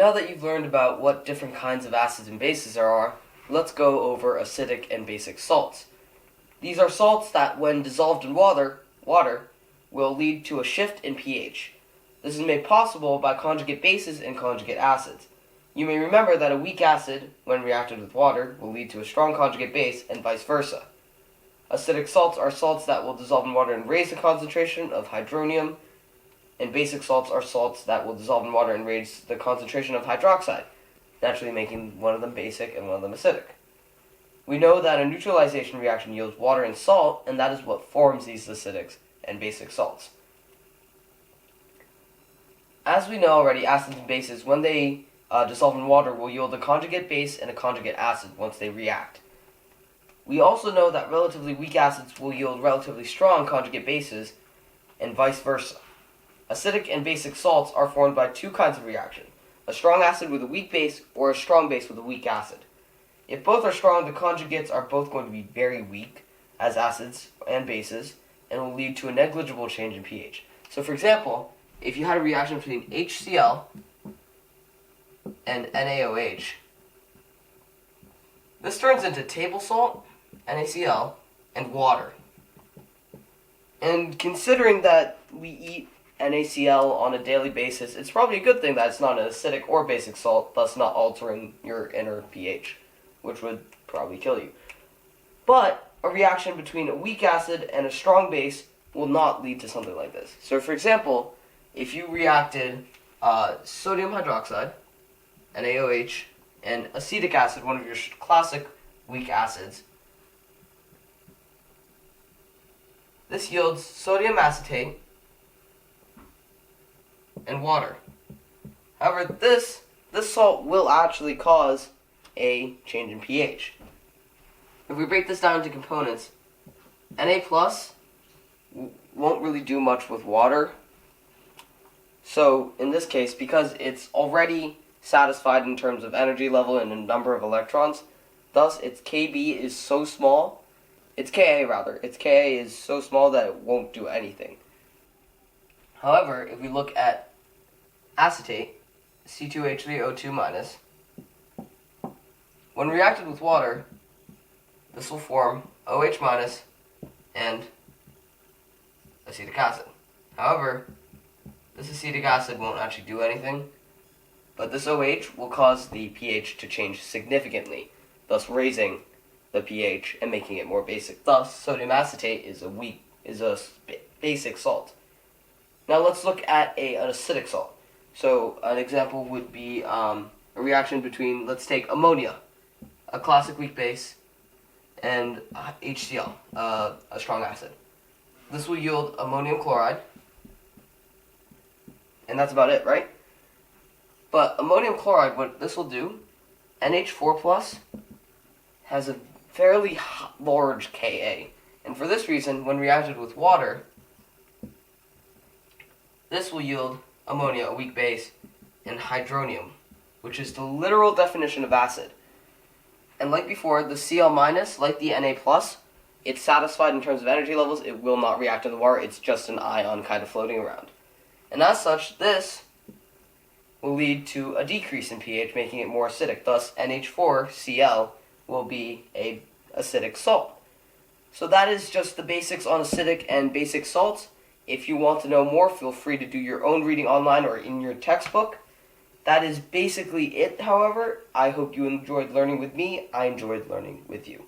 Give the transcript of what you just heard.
Now that you've learned about what different kinds of acids and bases there are, let's go over acidic and basic salts. These are salts that, when dissolved in water will lead to a shift in pH. This is made possible by conjugate bases and conjugate acids. You may remember that a weak acid, when reacted with water, will lead to a strong conjugate base, and vice versa. Acidic salts are salts that will dissolve in water and raise the concentration of hydronium, and basic salts are salts that will dissolve in water and raise the concentration of hydroxide, naturally making one of them basic and one of them acidic. We know that a neutralization reaction yields water and salt, and that is what forms these acidic and basic salts. As we know already, acids and bases, when they dissolve in water, will yield a conjugate base and a conjugate acid once they react. We also know that relatively weak acids will yield relatively strong conjugate bases, and vice versa. Acidic and basic salts are formed by two kinds of reaction: a strong acid with a weak base, or a strong base with a weak acid. If both are strong, the conjugates are both going to be very weak as acids and bases, and will lead to a negligible change in pH. So for example, if you had a reaction between HCl and NaOH, this turns into table salt, NaCl, and water. And considering that we eat NaCl on a daily basis, it's probably a good thing that it's not an acidic or basic salt, thus not altering your inner pH, which would probably kill you. But a reaction between a weak acid and a strong base will not lead to something like this. So for example, if you reacted sodium hydroxide, NaOH, and acetic acid, one of your classic weak acids, this yields sodium acetate and water. However, this salt will actually cause a change in pH. If we break this down into components, Na plus won't really do much with water. So in this case, because it's already satisfied in terms of energy level and in number of electrons, thus its Kb is so small, its Ka rather, its Ka is so small that it won't do anything. However, if we look at acetate, C2H3O2-, when reacted with water, this will form OH- and acetic acid. However, this acetic acid won't actually do anything, but this OH will cause the pH to change significantly, thus raising the pH and making it more basic. Thus, sodium acetate is a basic salt. Now let's look at an acidic salt. So an example would be a reaction between, let's take ammonia, a classic weak base, and HCl, a strong acid. This will yield ammonium chloride, and that's about it, right? But ammonium chloride, what this will do, NH4+ has a fairly large Ka, and for this reason, when reacted with water, this will yield ammonia, a weak base, and hydronium, which is the literal definition of acid. And like before, the Cl-, like the Na+, it's satisfied in terms of energy levels. It will not react in the water. It's just an ion kind of floating around. And as such, this will lead to a decrease in pH, making it more acidic. Thus, NH4Cl will be a acidic salt. So that is just the basics on acidic and basic salts. If you want to know more, feel free to do your own reading online or in your textbook. That is basically it, however. I hope you enjoyed learning with me. I enjoyed learning with you.